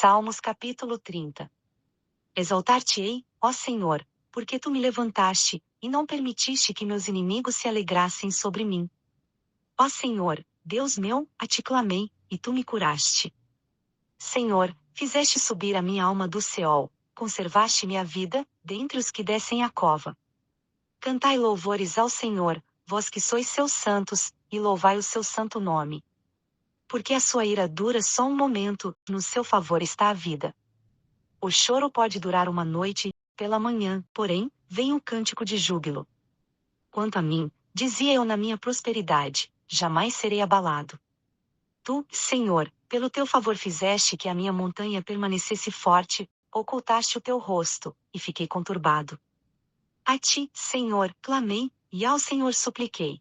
Salmos capítulo 30. Exaltar-te-ei, ó Senhor, porque tu me levantaste, e não permitiste que meus inimigos se alegrassem sobre mim. Ó Senhor, Deus meu, a ti clamei, e tu me curaste. Senhor, fizeste subir a minha alma do Seol, conservaste-me a vida, dentre os que descem a cova. Cantai louvores ao Senhor, vós que sois seus santos, e louvai o seu santo nome. Porque a sua ira dura só um momento, no seu favor está a vida. O choro pode durar uma noite, pela manhã, porém, vem o cântico de júbilo. Quanto a mim, dizia eu na minha prosperidade, jamais serei abalado. Tu, Senhor, pelo teu favor fizeste que a minha montanha permanecesse forte, ocultaste o teu rosto, e fiquei conturbado. A ti, Senhor, clamei, e ao Senhor supliquei.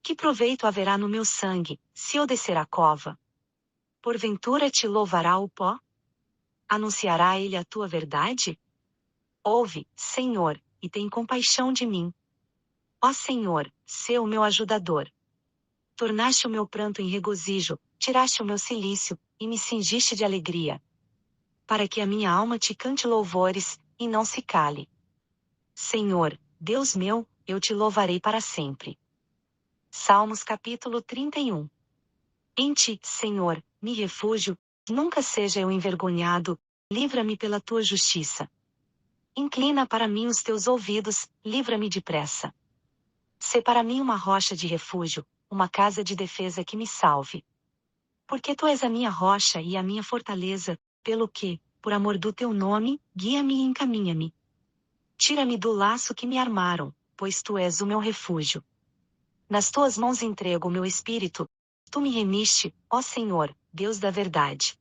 Que proveito haverá no meu sangue, se eu descer a cova? Porventura te louvará o pó? Anunciará ele a tua verdade? Ouve, Senhor, e tem compaixão de mim. Ó Senhor, sê o meu ajudador. Tornaste o meu pranto em regozijo, tiraste o meu cilício, e me cingiste de alegria. Para que a minha alma te cante louvores, e não se cale. Senhor, Deus meu, eu te louvarei para sempre. Salmos capítulo 31. Em ti, Senhor, me refúgio, nunca seja eu envergonhado, livra-me pela tua justiça. Inclina para mim os teus ouvidos, livra-me depressa. Sê para mim uma rocha de refúgio, uma casa de defesa que me salve. Porque tu és a minha rocha e a minha fortaleza, pelo que, por amor do teu nome, guia-me e encaminha-me. Tira-me do laço que me armaram, pois tu és o meu refúgio. Nas tuas mãos entrego o meu espírito, tu me remiste, ó Senhor, Deus da verdade.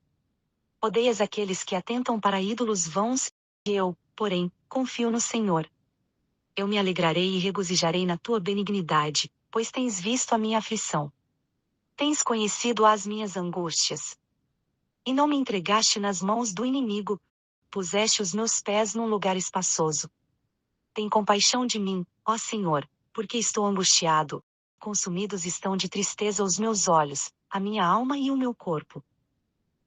Odeias aqueles que atentam para ídolos vãos, e eu, porém, confio no Senhor. Eu me alegrarei e regozijarei na tua benignidade, pois tens visto a minha aflição. Tens conhecido as minhas angústias. E não me entregaste nas mãos do inimigo, puseste os meus pés num lugar espaçoso. Tem compaixão de mim, ó Senhor, porque estou angustiado. Consumidos estão de tristeza os meus olhos, a minha alma e o meu corpo.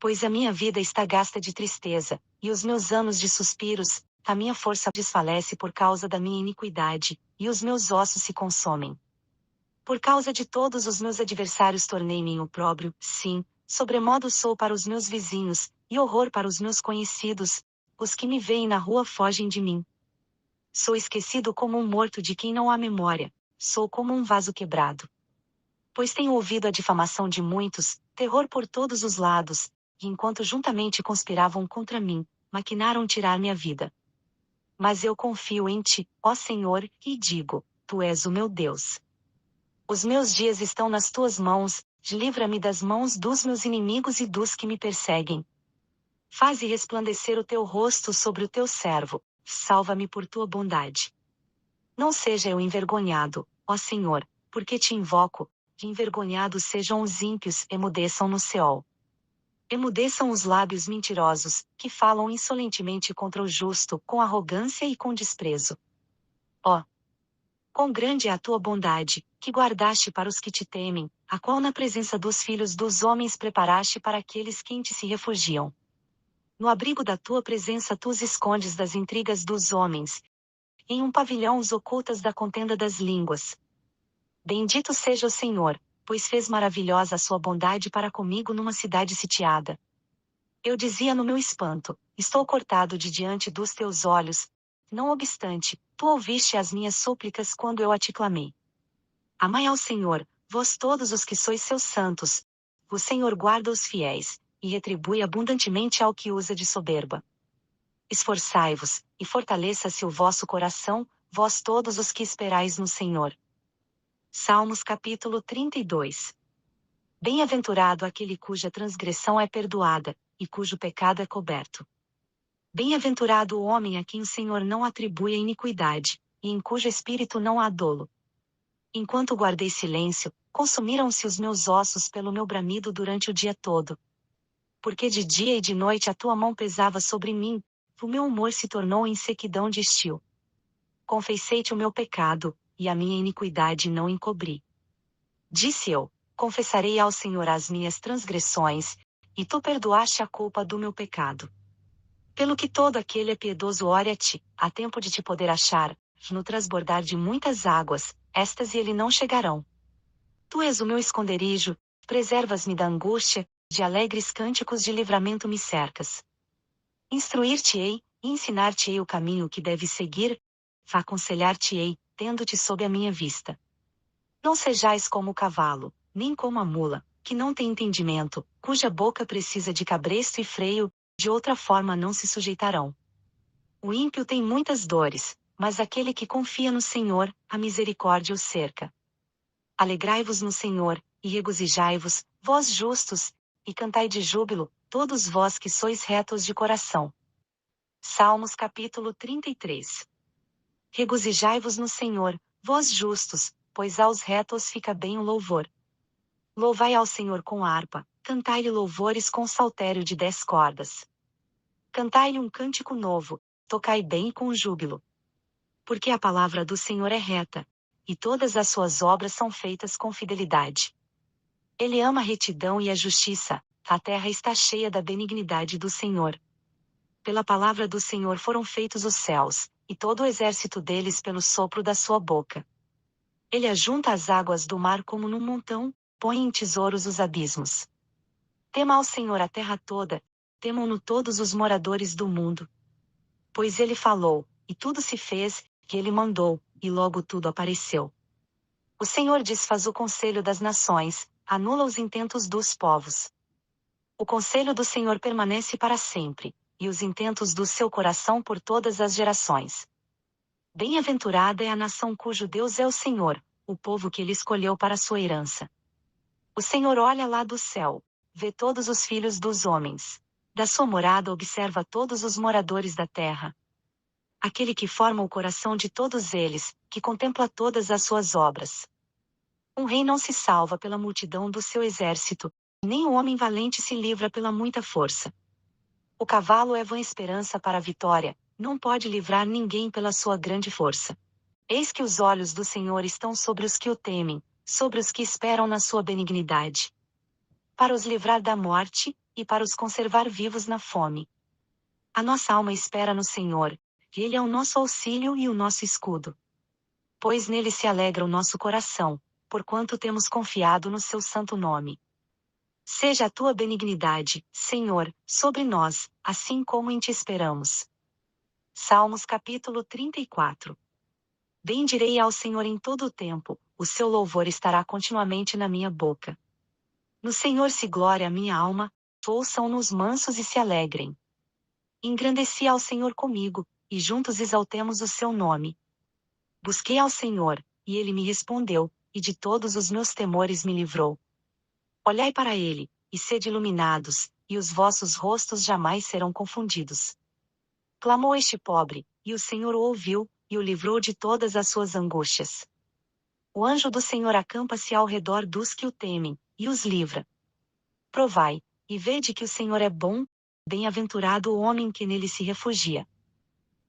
Pois a minha vida está gasta de tristeza, e os meus anos de suspiros, a minha força desfalece por causa da minha iniquidade, e os meus ossos se consomem. Por causa de todos os meus adversários tornei-me em opróbrio, sim, sobremodo sou para os meus vizinhos, e horror para os meus conhecidos, os que me veem na rua fogem de mim. Sou esquecido como um morto de quem não há memória, sou como um vaso quebrado. Pois tenho ouvido a difamação de muitos, terror por todos os lados, e enquanto juntamente conspiravam contra mim, maquinaram tirar-me a vida. Mas eu confio em ti, ó Senhor, e digo, tu és o meu Deus. Os meus dias estão nas tuas mãos, livra-me das mãos dos meus inimigos e dos que me perseguem. Faze resplandecer o teu rosto sobre o teu servo, salva-me por tua bondade. Não seja eu envergonhado, ó Senhor, porque te invoco, que envergonhados sejam os ímpios, emudeçam no Seol. Emudeçam os lábios mentirosos, que falam insolentemente contra o justo, com arrogância e com desprezo. Ó, quão grande é a tua bondade, que guardaste para os que te temem, a qual na presença dos filhos dos homens preparaste para aqueles que em ti se refugiam. No abrigo da tua presença tu os escondes das intrigas dos homens, em um pavilhão os ocultas da contenda das línguas. Bendito seja o Senhor, pois fez maravilhosa a sua bondade para comigo numa cidade sitiada. Eu dizia no meu espanto, estou cortado de diante dos teus olhos, não obstante, tu ouviste as minhas súplicas quando eu a te clamei. Amai ao Senhor, vós todos os que sois seus santos. O Senhor guarda os fiéis, e retribui abundantemente ao que usa de soberba. Esforçai-vos, e fortaleça-se o vosso coração, vós todos os que esperais no Senhor. Salmos capítulo 32. Bem-aventurado aquele cuja transgressão é perdoada, e cujo pecado é coberto. Bem-aventurado o homem a quem o Senhor não atribui a iniquidade, e em cujo espírito não há dolo. Enquanto guardei silêncio, consumiram-se os meus ossos pelo meu bramido durante o dia todo. Porque de dia e de noite a tua mão pesava sobre mim, o meu humor se tornou em sequidão de estio. Confessei-te o meu pecado, e a minha iniquidade não encobri. Disse eu, confessarei ao Senhor as minhas transgressões, e tu perdoaste a culpa do meu pecado. Pelo que todo aquele é piedoso ore a ti, há tempo de te poder achar, no transbordar de muitas águas, estas e ele não chegarão. Tu és o meu esconderijo, preservas-me da angústia, de alegres cânticos de livramento me cercas. Instruir-te-ei, e ensinar-te-ei o caminho que deves seguir, aconselhar-te-ei, tendo-te sob a minha vista. Não sejais como o cavalo, nem como a mula, que não tem entendimento, cuja boca precisa de cabresto e freio, de outra forma não se sujeitarão. O ímpio tem muitas dores, mas aquele que confia no Senhor, a misericórdia o cerca. Alegrai-vos no Senhor, e regozijai-vos, vós justos, e cantai de júbilo, todos vós que sois retos de coração. Salmos capítulo 33. Regozijai-vos no Senhor, vós justos, pois aos retos fica bem o louvor. Louvai ao Senhor com harpa, cantai-lhe louvores com saltério de 10 cordas. Cantai-lhe um cântico novo, tocai bem com júbilo. Porque a palavra do Senhor é reta, e todas as suas obras são feitas com fidelidade. Ele ama a retidão e a justiça, a terra está cheia da benignidade do Senhor. Pela palavra do Senhor foram feitos os céus, e todo o exército deles pelo sopro da sua boca. Ele ajunta as águas do mar como num montão, põe em tesouros os abismos. Tema ao Senhor a terra toda, temam-no todos os moradores do mundo. Pois ele falou, e tudo se fez, que ele mandou, e logo tudo apareceu. O Senhor desfaz o conselho das nações, anula os intentos dos povos. O conselho do Senhor permanece para sempre, e os intentos do seu coração por todas as gerações. Bem-aventurada é a nação cujo Deus é o Senhor, o povo que ele escolheu para sua herança. O Senhor olha lá do céu, vê todos os filhos dos homens. Da sua morada observa todos os moradores da terra. Aquele que forma o coração de todos eles, que contempla todas as suas obras. Um rei não se salva pela multidão do seu exército, nem um homem valente se livra pela muita força. O cavalo é vã esperança para a vitória, não pode livrar ninguém pela sua grande força. Eis que os olhos do Senhor estão sobre os que o temem, sobre os que esperam na sua benignidade. Para os livrar da morte, e para os conservar vivos na fome. A nossa alma espera no Senhor, e Ele é o nosso auxílio e o nosso escudo. Pois nele se alegra o nosso coração, porquanto temos confiado no seu santo nome. Seja a tua benignidade, Senhor, sobre nós, assim como em ti esperamos. Salmos capítulo 34. Bendirei ao Senhor em todo o tempo, o seu louvor estará continuamente na minha boca. No Senhor se glória a minha alma, ouçam-no os mansos e se alegrem. Engrandeci ao Senhor comigo, e juntos exaltemos o seu nome. Busquei ao Senhor, e ele me respondeu, e de todos os meus temores me livrou. Olhai para ele, e sede iluminados, e os vossos rostos jamais serão confundidos. Clamou este pobre, e o Senhor o ouviu, e o livrou de todas as suas angústias. O anjo do Senhor acampa-se ao redor dos que o temem, e os livra. Provai, e vede que o Senhor é bom, bem-aventurado o homem que nele se refugia.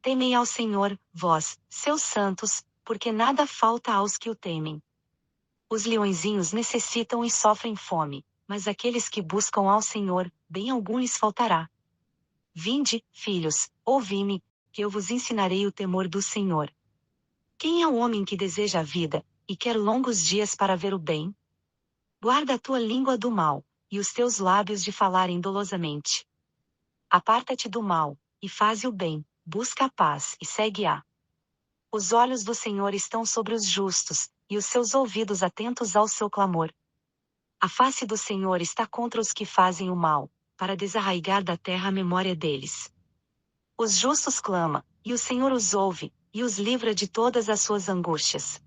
Temei ao Senhor, vós, seus santos, porque nada falta aos que o temem. Os leõezinhos necessitam e sofrem fome, mas aqueles que buscam ao Senhor, bem algum lhes faltará. Vinde, filhos, ouvi-me, que eu vos ensinarei o temor do Senhor. Quem é o homem que deseja a vida, e quer longos dias para ver o bem? Guarda a tua língua do mal, e os teus lábios de falarem dolosamente. Aparta-te do mal, e faze o bem, busca a paz e segue-a. Os olhos do Senhor estão sobre os justos, e os seus ouvidos atentos ao seu clamor. A face do Senhor está contra os que fazem o mal, para desarraigar da terra a memória deles. Os justos clamam, e o Senhor os ouve, e os livra de todas as suas angústias.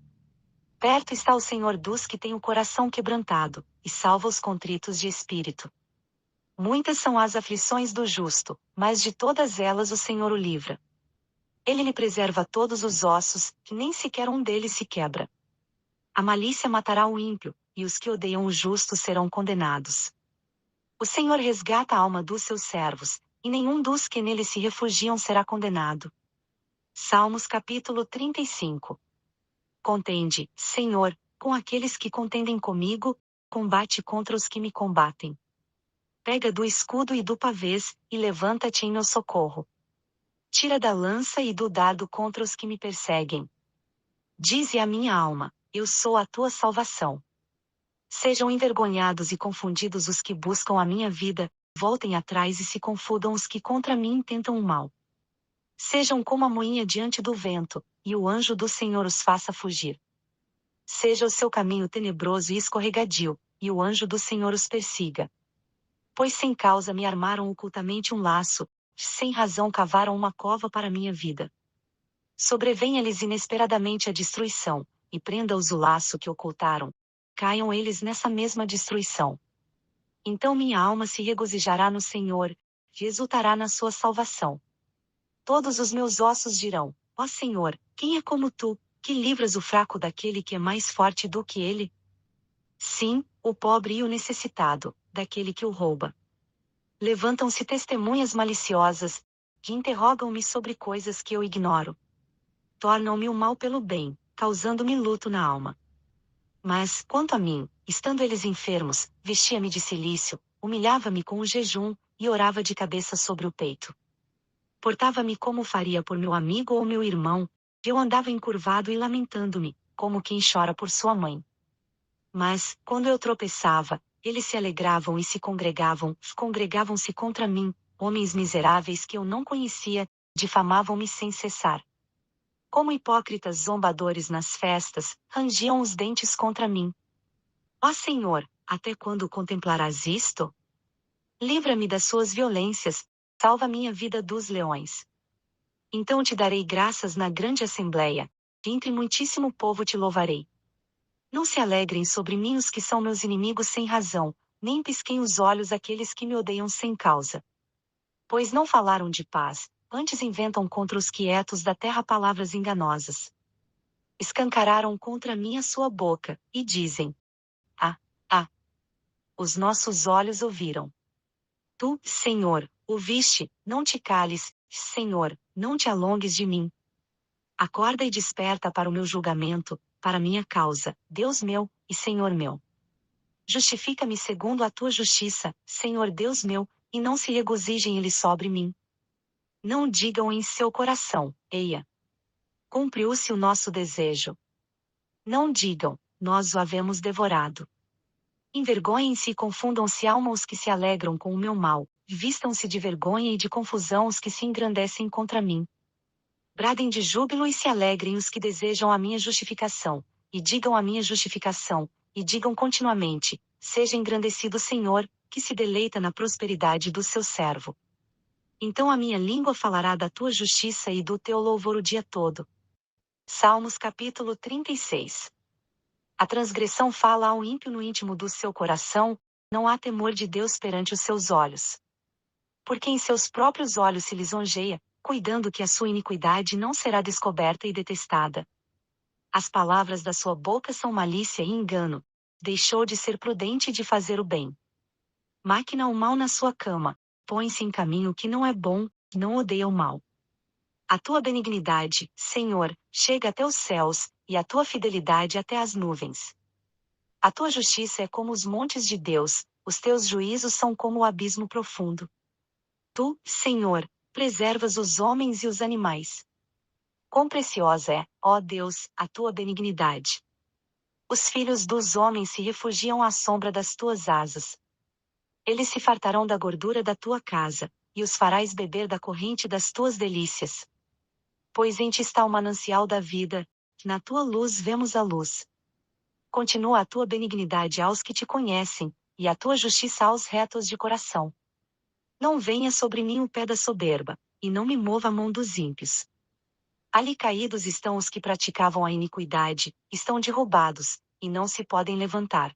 Perto está o Senhor dos que têm o coração quebrantado, e salva os contritos de espírito. Muitas são as aflições do justo, mas de todas elas o Senhor o livra. Ele lhe preserva todos os ossos, que nem sequer um deles se quebra. A malícia matará o ímpio, e os que odeiam o justo serão condenados. O Senhor resgata a alma dos seus servos, e nenhum dos que nele se refugiam será condenado. Salmos capítulo 35. Contende, Senhor, com aqueles que contendem comigo, combate contra os que me combatem. Pega do escudo e do pavês, e levanta-te em meu socorro. Tira da lança e do dardo contra os que me perseguem. Dize à minha alma: eu sou a tua salvação. Sejam envergonhados e confundidos os que buscam a minha vida, voltem atrás e se confundam os que contra mim intentam o mal. Sejam como a moinha diante do vento, e o anjo do Senhor os faça fugir. Seja o seu caminho tenebroso e escorregadio, e o anjo do Senhor os persiga. Pois sem causa me armaram ocultamente um laço, sem razão cavaram uma cova para minha vida. Sobrevenha-lhes inesperadamente a destruição, e prenda-os o laço que ocultaram. Caiam eles nessa mesma destruição. Então minha alma se regozijará no Senhor, e exultará na sua salvação. Todos os meus ossos dirão: ó Senhor, quem é como tu, que livras o fraco daquele que é mais forte do que ele? Sim, o pobre e o necessitado, daquele que o rouba. Levantam-se testemunhas maliciosas, que interrogam-me sobre coisas que eu ignoro. Tornam-me o mal pelo bem, causando-me luto na alma. Mas, quanto a mim, estando eles enfermos, vestia-me de cilício, humilhava-me com o jejum, e orava de cabeça sobre o peito. Portava-me como faria por meu amigo ou meu irmão, e eu andava encurvado e lamentando-me, como quem chora por sua mãe. Mas, quando eu tropeçava, eles se alegravam e se congregavam-se contra mim, homens miseráveis que eu não conhecia, difamavam-me sem cessar. Como hipócritas zombadores nas festas, rangiam os dentes contra mim. Ó Senhor, até quando contemplarás isto? Livra-me das suas violências, salva minha vida dos leões. Então te darei graças na grande assembleia, e entre muitíssimo povo te louvarei. Não se alegrem sobre mim os que são meus inimigos sem razão, nem pisquem os olhos aqueles que me odeiam sem causa. Pois não falaram de paz, antes inventam contra os quietos da terra palavras enganosas. Escancararam contra mim a sua boca, e dizem: ah, ah! Os nossos olhos ouviram. Tu, Senhor, ouviste, não te cales, Senhor, não te alongues de mim. Acorda e desperta para o meu julgamento, para minha causa, Deus meu, e Senhor meu. Justifica-me segundo a tua justiça, Senhor Deus meu, e não se regozijem eles sobre mim. Não digam em seu coração: eia, cumpriu-se o nosso desejo. Não digam: nós o havemos devorado. Envergonhem-se e confundam-se alma os que se alegram com o meu mal, vistam-se de vergonha e de confusão os que se engrandecem contra mim. Bradem de júbilo e se alegrem os que desejam a minha justificação, e digam a minha justificação, e digam continuamente: seja engrandecido o Senhor, que se deleita na prosperidade do seu servo. Então a minha língua falará da tua justiça e do teu louvor o dia todo. Salmos capítulo 36. A transgressão fala ao ímpio no íntimo do seu coração, não há temor de Deus perante os seus olhos. Porque em seus próprios olhos se lisonjeia, cuidando que a sua iniquidade não será descoberta e detestada. As palavras da sua boca são malícia e engano. Deixou de ser prudente e de fazer o bem. Máquina o mal na sua cama, põe-se em caminho que não é bom, não odeia o mal. A tua benignidade, Senhor, chega até os céus, e a tua fidelidade até as nuvens. A tua justiça é como os montes de Deus, os teus juízos são como o abismo profundo. Tu, Senhor, preservas os homens e os animais. Quão preciosa é, ó Deus, a tua benignidade! Os filhos dos homens se refugiam à sombra das tuas asas. Eles se fartarão da gordura da tua casa, e os farás beber da corrente das tuas delícias. Pois em ti está o manancial da vida, na tua luz vemos a luz. Continua a tua benignidade aos que te conhecem, e a tua justiça aos retos de coração. Não venha sobre mim o pé da soberba, e não me mova a mão dos ímpios. Ali caídos estão os que praticavam a iniquidade, estão derrubados, e não se podem levantar.